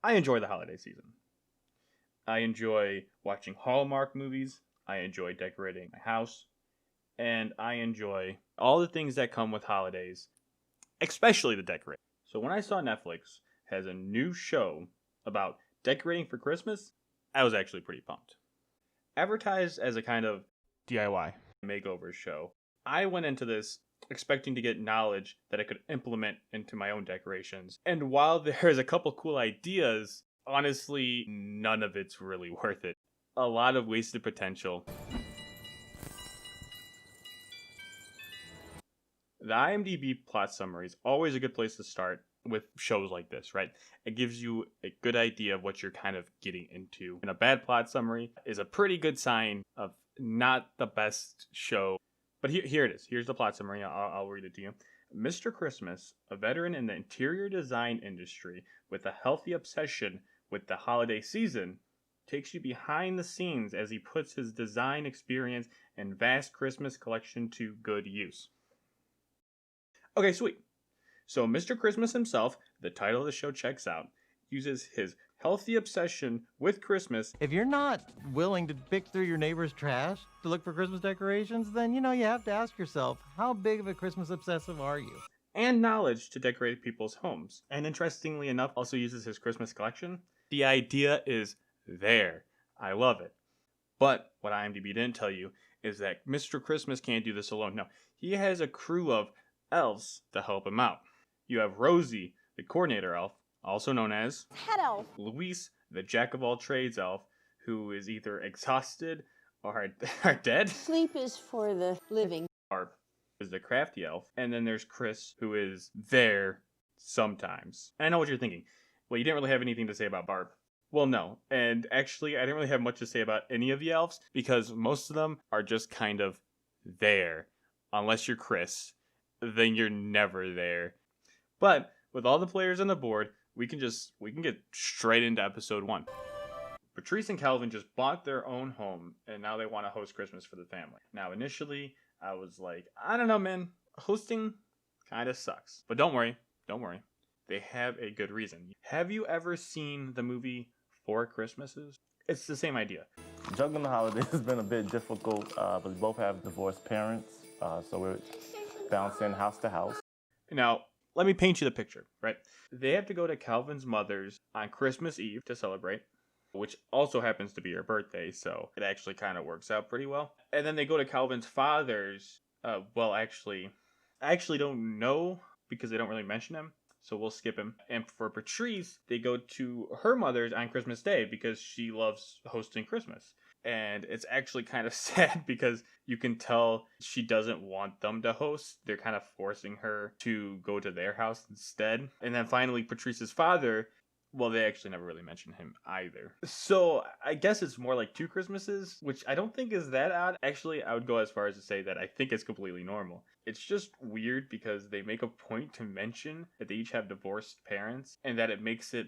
I enjoy the holiday season. I enjoy watching Hallmark movies. I enjoy decorating my house. And I enjoy all the things that come with holidays, especially the decorating. So when I saw Netflix has a new show about decorating for Christmas, I was actually pretty pumped. Advertised as a kind of DIY makeover show, I went into this expecting to get knowledge that I could implement into my own decorations. And while there's a couple cool ideas, honestly, none of it's really worth it. A lot of wasted potential. The IMDb plot summary is always a good place to start with shows like this, right? It gives you a good idea of what you're kind of getting into. And a bad plot summary is a pretty good sign of not the best show. But here it is. Here's the plot summary. I'll read it to you. Mr. Christmas, a veteran in the interior design industry with a healthy obsession with the holiday season, takes you behind the scenes as he puts his design experience and vast Christmas collection to good use. Okay, sweet. So Mr. Christmas himself, the title of the show checks out, uses his healthy obsession with Christmas. If you're not willing to pick through your neighbor's trash to look for Christmas decorations, then you have to ask yourself, how big of a Christmas obsessive are you? And knowledge to decorate people's homes. And interestingly enough, also uses his Christmas collection. The idea is there. I love it. But what IMDb didn't tell you is that Mr. Christmas can't do this alone. No, he has a crew of elves to help him out. You have Rosie, the coordinator elf, also known as Head elf. Luis, the jack of all trades elf, who is either exhausted or are dead. Sleep is for the living. Barb is the crafty elf. And then there's Chris, who is there sometimes. And I know what you're thinking. Well, you didn't really have anything to say about Barb. Well, no. And actually, I didn't really have much to say about any of the elves because most of them are just kind of there. Unless you're Chris, then you're never there. But with all the players on the board, we can get straight into episode 1. Patrice and Calvin just bought their own home and now they want to host Christmas for the family. Now initially, I was like, I don't know, man. Hosting kind of sucks. But don't worry. They have a good reason. Have you ever seen the movie Four Christmases? It's the same idea. Juggling the holidays has been a bit difficult, but we both have divorced parents, so we're bouncing house to house. Now, let me paint you the picture, right? They have to go to Calvin's mother's on Christmas Eve to celebrate, which also happens to be her birthday, so it actually kind of works out pretty well. And then they go to Calvin's father's, I actually don't know because they don't really mention him, so we'll skip him. And for Patrice, they go to her mother's on Christmas Day because she loves hosting Christmas. And it's actually kind of sad because you can tell she doesn't want them to host. They're kind of forcing her to go to their house instead. And then finally, Patrice's father, well, they actually never really mention him either. So I guess it's more like 2 Christmases, which I don't think is that odd. Actually, I would go as far as to say that I think it's completely normal. It's just weird because they make a point to mention that they each have divorced parents and that it makes it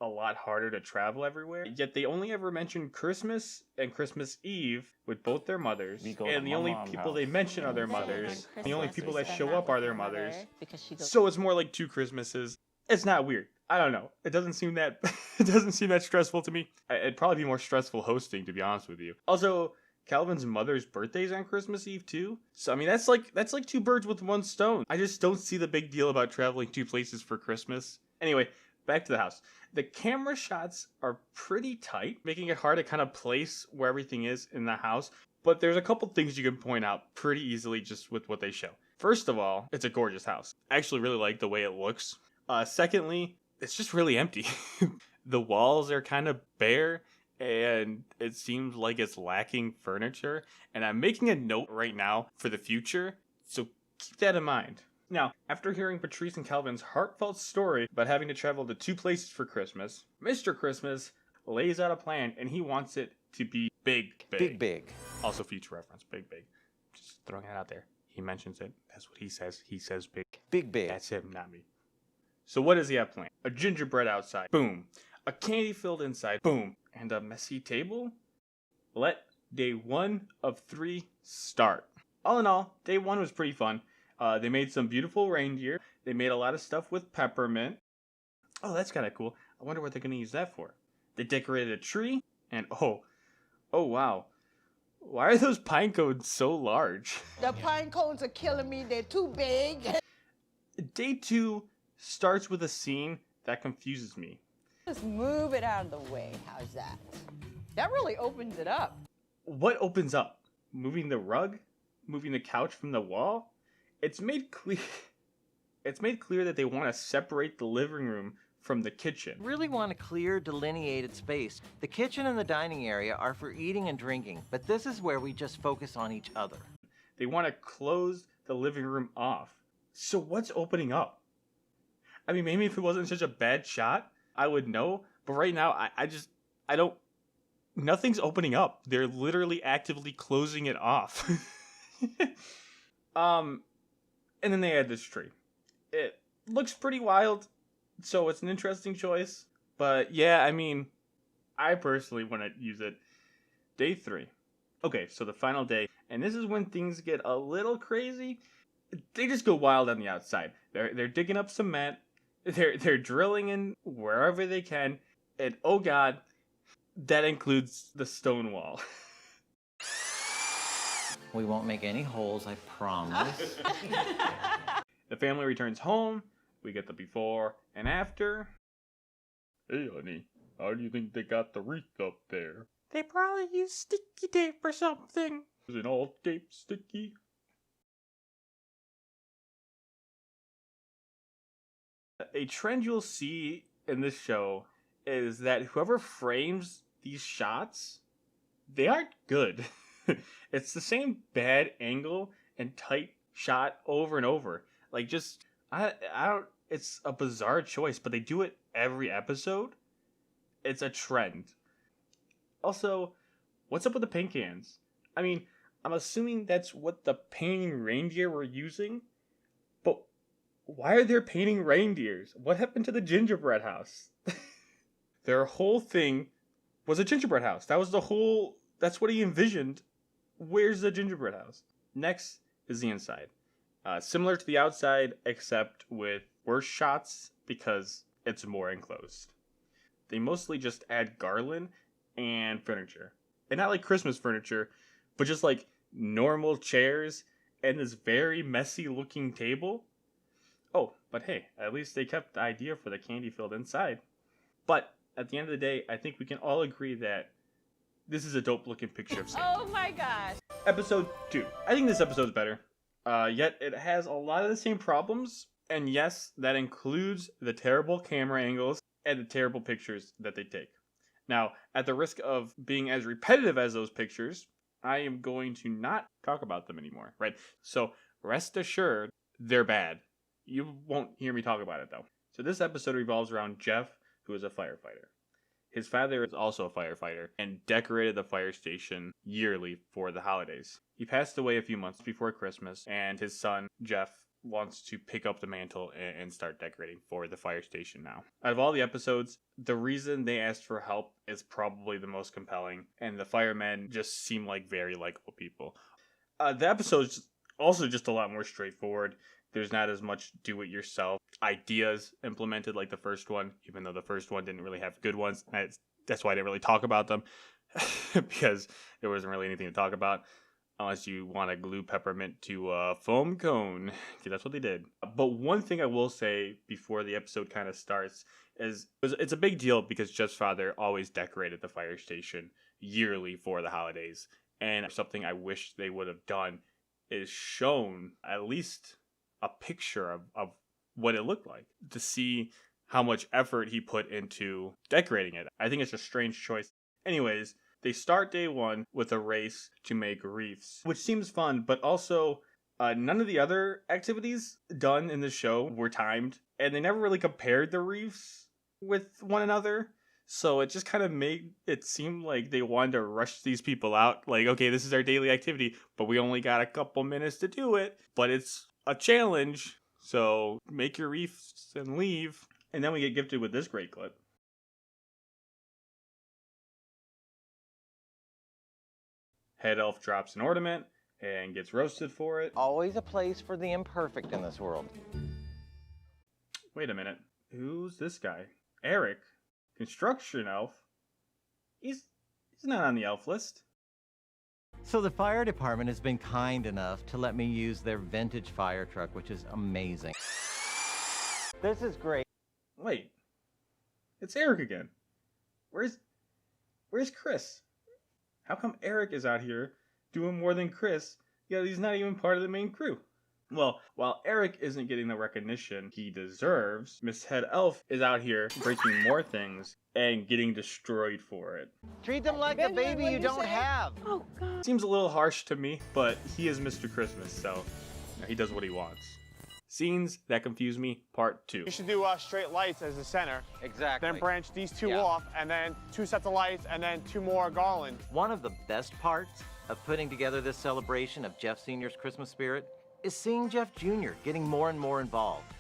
a lot harder to travel everywhere. Yet they only ever mention Christmas and Christmas Eve with both their mothers. And the only people they mention are their mothers. The only people that show up are their mothers. So it's more like 2 Christmases. It's not weird. I don't know. It doesn't seem that stressful to me. It'd probably be more stressful hosting, to be honest with you. Also, Calvin's mother's birthday's on Christmas Eve too. So I mean that's like 2 birds with 1 stone. I just don't see the big deal about traveling 2 places for Christmas. Anyway, back to the house. The camera shots are pretty tight, making it hard to kind of place where everything is in the house. But there's a couple things you can point out pretty easily just with what they show. First of all, it's a gorgeous house. I actually really like the way it looks. Secondly, it's just really empty. The walls are kind of bare and it seems like it's lacking furniture. And I'm making a note right now for the future, so keep that in mind. Now, after hearing Patrice and Calvin's heartfelt story about having to travel to 2 places for Christmas, Mr. Christmas lays out a plan and he wants it to be big. Big. Also future reference, big. Just throwing it out there. He mentions it. That's what he says. He says big. Big. That's him, not me. So what does he have planned? A gingerbread outside. Boom. A candy-filled inside. Boom. And a messy table? Let day 1 of 3 start. All in all, day 1 was pretty fun. They made some beautiful reindeer. They made a lot of stuff with peppermint. Oh, that's kind of cool. I wonder what they're going to use that for. They decorated a tree, and oh wow. Why are those pine cones so large? The pine cones are killing me. They're too big. Day 2 starts with a scene that confuses me. Just move it out of the way. How's that? That really opens it up. What opens up? Moving the rug? Moving the couch from the wall? It's made clear that they want to separate the living room from the kitchen. Really want a clear, delineated space. The kitchen and the dining area are for eating and drinking, but this is where we just focus on each other. They want to close the living room off. So what's opening up? I mean, maybe if it wasn't such a bad shot, I would know. But right now, I don't. Nothing's opening up. They're literally actively closing it off. And then they add this tree. It looks pretty wild, so it's an interesting choice. But yeah, I mean, I personally want to use it. Day 3. Okay, so the final day, and this is when things get a little crazy. They just go wild on the outside. They're digging up cement. They're drilling in wherever they can, and oh god, that includes the stone wall. We won't make any holes, I promise. The family returns home. We get the before and after. Hey, honey, how do you think they got the wreath up there? They probably used sticky tape or something. Is it all tape sticky? A trend you'll see in this show is that whoever frames these shots, they aren't good. It's the same bad angle and tight shot over and over. Like, just, I don't, it's a bizarre choice, but they do it every episode. It's a trend. Also, what's up with the paint cans? I mean, I'm assuming that's what the painting reindeer were using, but why are they painting reindeers? What happened to the gingerbread house? Their whole thing was a gingerbread house. That's what he envisioned. Where's the gingerbread house? Next is the inside. Similar to the outside, except with worse shots because it's more enclosed. They mostly just add garland and furniture. And not like Christmas furniture, but just like normal chairs and this very messy looking table. Oh, but hey, at least they kept the idea for the candy-filled inside. But at the end of the day, I think we can all agree that this is a dope-looking picture of Santa. Oh my gosh. Episode 2. I think this episode's better. Yet it has a lot of the same problems. And yes, that includes the terrible camera angles and the terrible pictures that they take. Now, at the risk of being as repetitive as those pictures, I am going to not talk about them anymore, right? So rest assured, they're bad. You won't hear me talk about it, though. So this episode revolves around Jeff, who is a firefighter. His father is also a firefighter and decorated the fire station yearly for the holidays. He passed away a few months before Christmas, and his son, Jeff, wants to pick up the mantle and start decorating for the fire station now. Out of all the episodes, the reason they asked for help is probably the most compelling, and the firemen just seem like very likable people. The episode's also just a lot more straightforward. There's not as much do-it-yourself ideas implemented like the first one, even though the first one didn't really have good ones. That's why I didn't really talk about them, because there wasn't really anything to talk about, unless you want to glue peppermint to a foam cone. See, that's what they did. But one thing I will say before the episode kind of starts is it's a big deal because Jeff's father always decorated the fire station yearly for the holidays. And something I wish they would have done is shown at least a picture of what it looked like, to see how much effort he put into decorating it. I think it's a strange choice. Anyways, they start day 1 with a race to make wreaths, which seems fun, but also none of the other activities done in the show were timed, and they never really compared the wreaths with one another. So it just kind of made it seem like they wanted to rush these people out. Like, okay, this is our daily activity, but we only got a couple minutes to do it. But it's a challenge, so make your wreaths and leave. And then we get gifted with this great clip. Head elf drops an ornament and gets roasted for it. Always a place for the imperfect in this world. Wait a minute. Who's this guy? Eric, construction elf. He's not on the elf list. So the fire department has been kind enough to let me use their vintage fire truck, which is amazing. This is great. Wait, it's Eric again. Where's Chris? How come Eric is out here doing more than Chris, yet he's not even part of the main crew? Well, while Eric isn't getting the recognition he deserves, Miss Head Elf is out here breaking more things and getting destroyed for it. Treat them like a Benjamin, baby what'd you you don't say? have. Oh, God. Seems a little harsh to me, but he is Mr. Christmas, so he does what he wants. Scenes that confuse me, part 2. You should do straight lights as the center. Exactly. Then branch these two Yeah. off, and then 2 sets of lights, and then 2 more garland. One of the best parts of putting together this celebration of Jeff Sr.'s Christmas spirit is seeing Jeff Jr. getting more and more involved.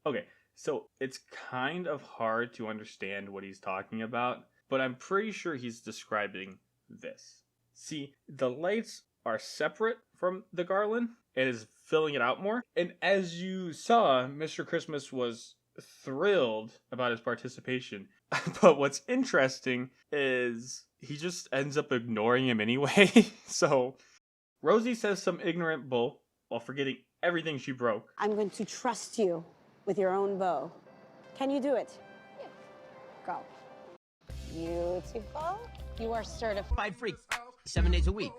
Okay, so it's kind of hard to understand what he's talking about, but I'm pretty sure he's describing this. See, the lights are separate from the garland and is filling it out more. And as you saw, Mr. Christmas was thrilled about his participation. But what's interesting is he just ends up ignoring him anyway. So Rosie says some ignorant bull while forgetting everything she broke. I'm going to trust you with your own bow. Can you do it? Go. Beautiful. You are certified. Freak, 7 days a week.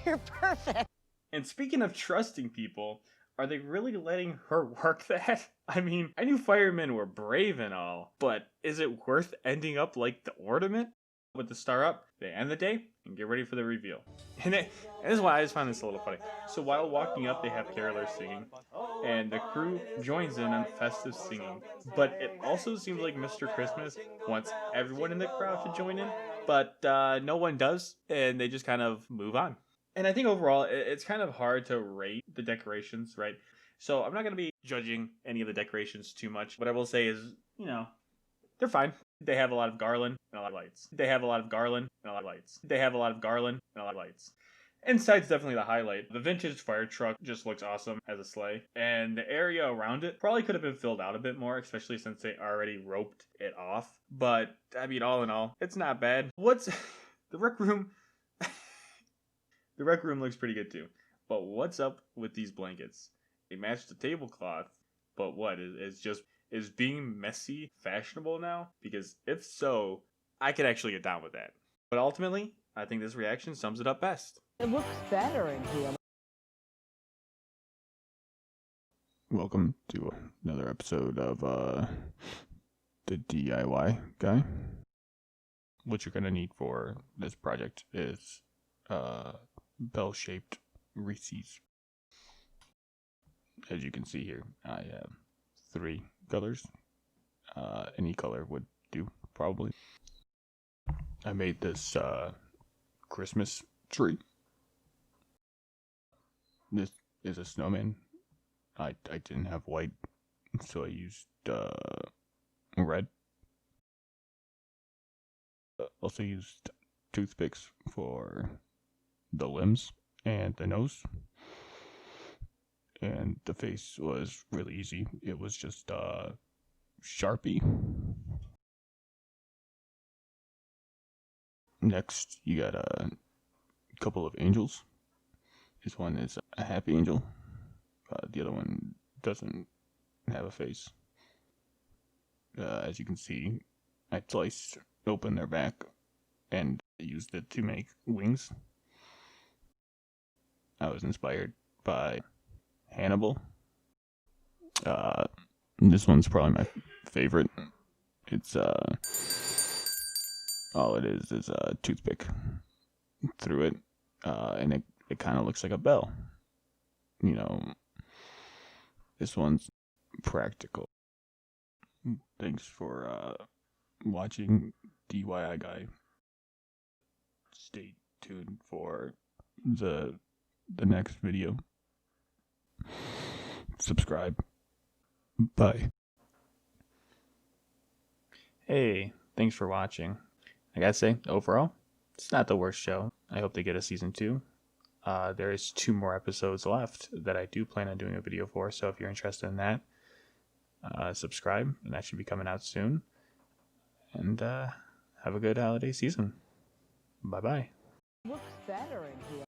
You're perfect. And speaking of trusting people, are they really letting her work that? I mean, I knew firemen were brave and all, but is it worth ending up like the ornament? With the star up, they end the day and get ready for the reveal. And this is why I just find this a little funny. So while walking up, they have carolers singing, and the crew joins in on festive singing. But it also seems like Mr. Christmas wants everyone in the crowd to join in, but no one does, and they just kind of move on. And I think overall, it's kind of hard to rate the decorations, right? So I'm not going to be judging any of the decorations too much. What I will say is, you know, they're fine. They have a lot of garland and a lot of lights. They have a lot of garland and a lot of lights. They have a lot of garland and a lot of lights. Inside's definitely the highlight. The vintage fire truck just looks awesome as a sleigh. And the area around it probably could have been filled out a bit more, especially since they already roped it off. But, I mean, all in all, it's not bad. What's... the rec room... the rec room looks pretty good too. But what's up with these blankets? They match the tablecloth, but what? Is being messy fashionable now? Because if so, I could actually get down with that. But ultimately, I think this reaction sums it up best. It looks better in here. Welcome to another episode of the DIY guy. What you're gonna need for this project is bell-shaped Reese's. As you can see here, I have 3 colors. Any color would do, probably. I made this Christmas tree. This is a snowman. I didn't have white, so I used red. Also used toothpicks for the limbs and the nose. And the face was really easy. It was just Sharpie. Next, you got a couple of angels. This one is a happy angel. The other one doesn't have a face. As you can see, I sliced open their back and used it to make wings. I was inspired by Hannibal. This one's probably my favorite. It's all it is a toothpick through it, and it kind of looks like a bell. You know, this one's practical. Thanks for watching DIY Guy. Stay tuned for the next video. Subscribe. Bye. Hey, thanks for watching. I gotta say, overall, it's not the worst show. I hope they get a season 2. There is 2 more episodes left that I do plan on doing a video for, so if you're interested in that, subscribe, and that should be coming out soon. And have a good holiday season. Bye-bye. Looks better in here.